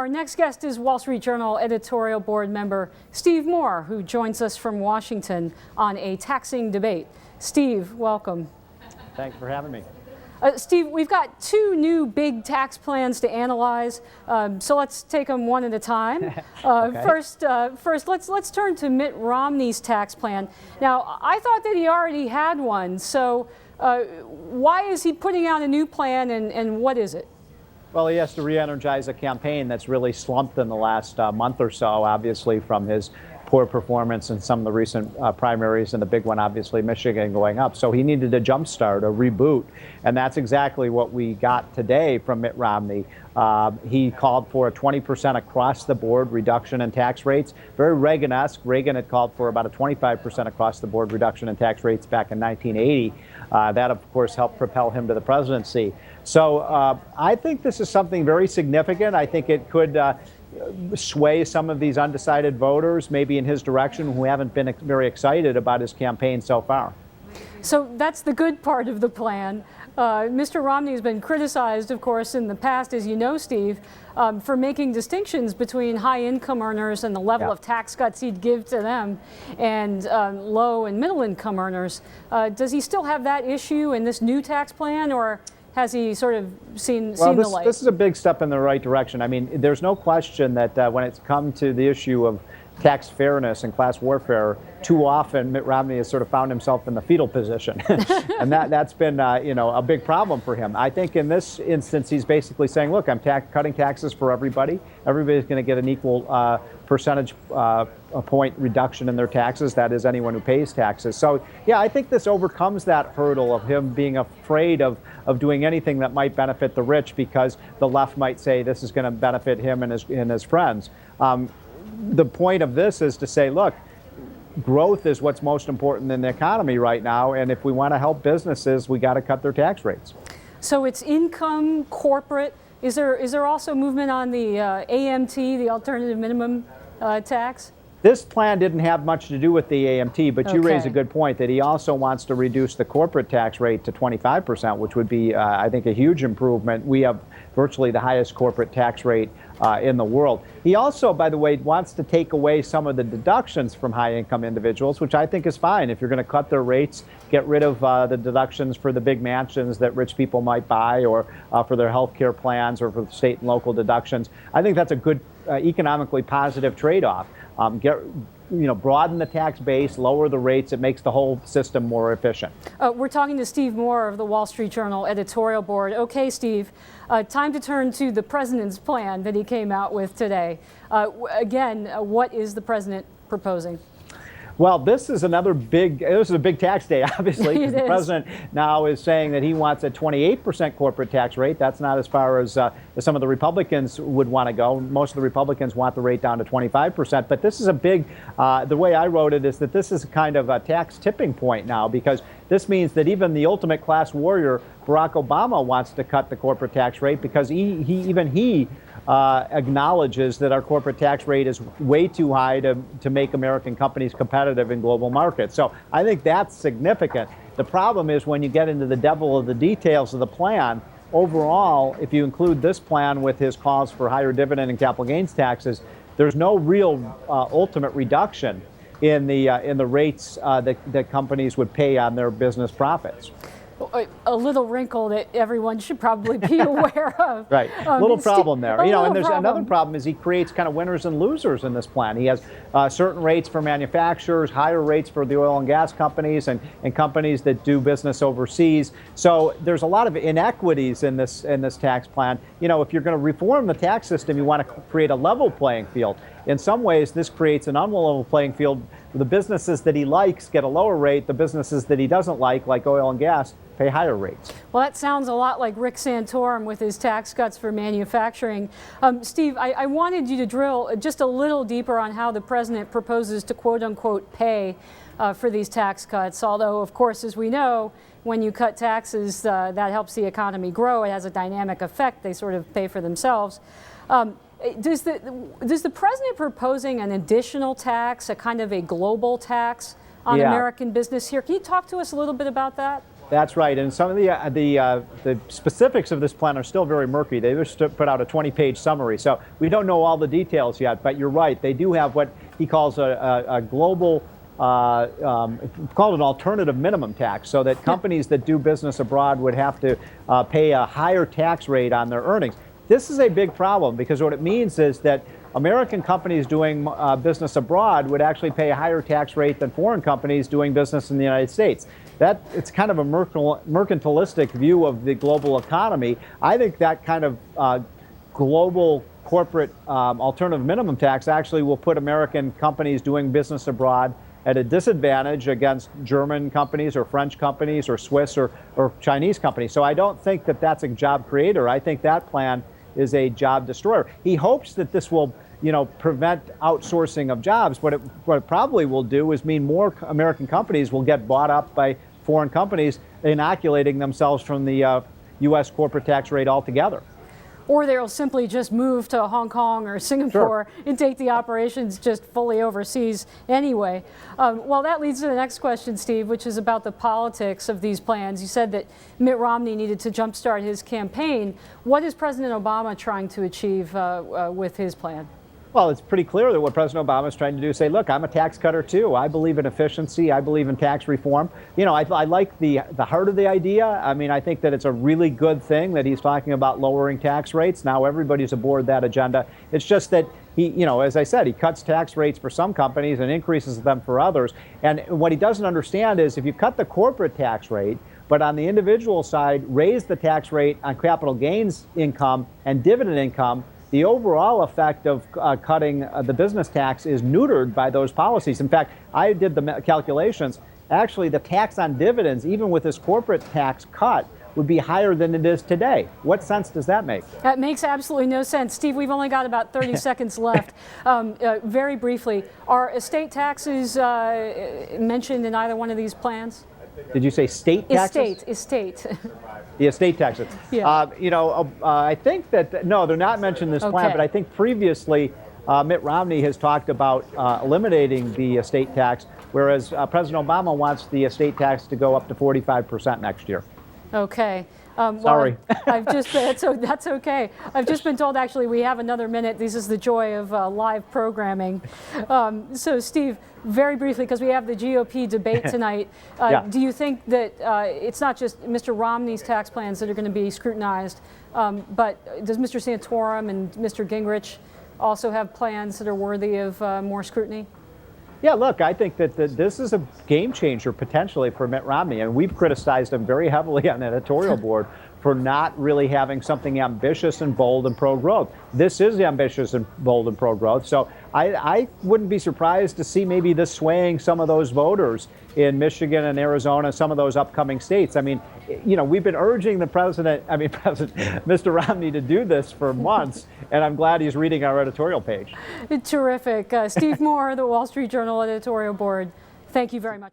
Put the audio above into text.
Our next guest is Wall Street Journal editorial board member Steve Moore, who joins us from Washington on a taxing debate. Steve, welcome. Thanks for having me. Steve, we've got two new big tax plans to analyze, so let's take them one at a time. Okay. First, let's turn to Mitt Romney's tax plan. Now, I thought that he already had one, so why is he putting out a new plan, and what is it? Well, he has to re-energize a campaign that's really slumped in the last month or so, obviously, from his poor performance in some of the recent primaries, and the big one, obviously, Michigan going up. So he needed a jumpstart, a reboot, and that's exactly what we got today from Mitt Romney. He called for a 20% across-the-board reduction in tax rates, very Reagan-esque. Reagan had called for about a 25% across-the-board reduction in tax rates back in 1980. That, of course, helped propel him to the presidency. So I think this is something very significant. I think it could sway some of these undecided voters, maybe in his direction, who haven't been very excited about his campaign so far. So that's the good part of the plan. Mr. Romney has been criticized, of course, in the past, as you know, Steve, for making distinctions between high-income earners and the level of tax cuts he'd give to them, and low and middle-income earners. Does he still have that issue in this new tax plan, or has he sort of seen the light? This is a big step in the right direction. I mean, there's no question that when it's come to the issue of tax fairness and class warfare, too often Mitt Romney has sort of found himself in the fetal position. And that's been a big problem for him. I think in this instance, he's basically saying, look, I'm cutting taxes for everybody. Everybody's going to get an equal percentage point reduction in their taxes. That is, anyone who pays taxes. So, yeah, I think this overcomes that hurdle of him being afraid of doing anything that might benefit the rich, because the left might say this is going to benefit him and his friends. The point of this is to say, look, growth is what's most important in the economy right now, and if we want to help businesses, we got to cut their tax rates. So it's income, corporate. Is there also movement on the AMT, the alternative minimum tax? This plan didn't have much to do with the AMT, but you raise a good point that he also wants to reduce the corporate tax rate to 25%, which would be, I think, a huge improvement. We have virtually the highest corporate tax rate in the world. He also, by the way, wants to take away some of the deductions from high-income individuals, which I think is fine. If you're going to cut their rates, get rid of the deductions for the big mansions that rich people might buy, or for their health care plans, or for state and local deductions. I think that's a good economically positive trade-off. Broaden the tax base, lower the rates. It makes the whole system more efficient. We're talking to Steve Moore of the Wall Street Journal editorial board. Okay, Steve, time to turn to the president's plan that he came out with today. Again, what is the president proposing? Well, this is a big tax day, obviously, because the president now is saying that he wants a 28% corporate tax rate. That's not as far as some of the Republicans would want to go. Most of the Republicans want the rate down to 25%. But this is a big, the way I wrote it is that this is kind of a tax tipping point now, because this means that even the ultimate class warrior, Barack Obama, wants to cut the corporate tax rate, because even he acknowledges that our corporate tax rate is way too high to make American companies competitive in global markets. So I think that's significant. The problem is when you get into the devil of the details of the plan, overall, if you include this plan with his calls for higher dividend and capital gains taxes, there's no real ultimate reduction in the rates that companies would pay on their business profits. A little wrinkle that everyone should probably be aware of. Right, little problem there. And there's problem. Another problem is he creates kind of winners and losers in this plan. He has certain rates for manufacturers, higher rates for the oil and gas companies, and companies that do business overseas. So there's a lot of inequities in this tax plan. If you're going to reform the tax system, you want to create a level playing field. In some ways, this creates an unlevel playing field. The businesses that he likes get a lower rate. The businesses that he doesn't like oil and gas, pay higher rates. Well, that sounds a lot like Rick Santorum with his tax cuts for manufacturing. Steve, I wanted you to drill just a little deeper on how the president proposes to quote-unquote pay for these tax cuts, although, of course, as we know, when you cut taxes, that helps the economy grow. It has a dynamic effect. They sort of pay for themselves. Does the president proposing an additional tax, a kind of a global tax on American business here? Can you talk to us a little bit about that? That's right, and some of the specifics of this plan are still very murky. They just put out a 20-page summary, so we don't know all the details yet. But you're right; they do have what he calls a global, called an alternative minimum tax, so that companies that do business abroad would have to pay a higher tax rate on their earnings. This is a big problem because what it means is that American companies doing business abroad would actually pay a higher tax rate than foreign companies doing business in the United States. It's kind of a mercantilistic view of the global economy. I think that kind of global corporate alternative minimum tax actually will put American companies doing business abroad at a disadvantage against German companies or French companies or Swiss or Chinese companies. So I don't think that that's a job creator. I think that plan is a job destroyer. He hopes that this will prevent outsourcing of jobs. What it probably will do is mean more American companies will get bought up by foreign companies, inoculating themselves from the U.S. corporate tax rate altogether. Or they'll simply just move to Hong Kong or Singapore and take the operations just fully overseas anyway. Well, that leads to the next question, Steve, which is about the politics of these plans. You said that Mitt Romney needed to jumpstart his campaign. What is President Obama trying to achieve with his plan? Well, it's pretty clear that what President Obama is trying to do is say, look, I'm a tax cutter too. I believe in efficiency. I believe in tax reform. I like the heart of the idea. I mean, I think that it's a really good thing that he's talking about lowering tax rates. Now everybody's aboard that agenda. It's just that he, as I said, he cuts tax rates for some companies and increases them for others. And what he doesn't understand is if you cut the corporate tax rate, but on the individual side, raise the tax rate on capital gains income and dividend income, the overall effect of cutting the business tax is neutered by those policies. In fact, I did the calculations. Actually, the tax on dividends, even with this corporate tax cut, would be higher than it is today. What sense does that make? That makes absolutely no sense. Steve, we've only got about 30 seconds left. Very briefly, are estate taxes mentioned in either one of these plans? Did you say state taxes? Estate. The estate taxes. Yeah. I think that, no, they're not mentioned in this plan, but I think previously Mitt Romney has talked about eliminating the estate tax, whereas President Obama wants the estate tax to go up to 45% next year. Okay. Sorry. Well, that's okay. I've just been told actually we have another minute. This is the joy of live programming. So Steve, very briefly, because we have the GOP debate tonight, do you think that it's not just Mr. Romney's tax plans that are going to be scrutinized, but does Mr. Santorum and Mr. Gingrich also have plans that are worthy of more scrutiny? Yeah, look, I think that this is a game changer potentially for Mitt Romney, and we've criticized him very heavily on the editorial board for not really having something ambitious and bold and pro-growth. This is ambitious and bold and pro-growth, so I wouldn't be surprised to see maybe this swaying some of those voters in Michigan and Arizona, some of those upcoming states. I mean, we've been urging Mr. Romney to do this for months, and I'm glad he's reading our editorial page. Terrific. Steve Moore, the Wall Street Journal editorial board, thank you very much.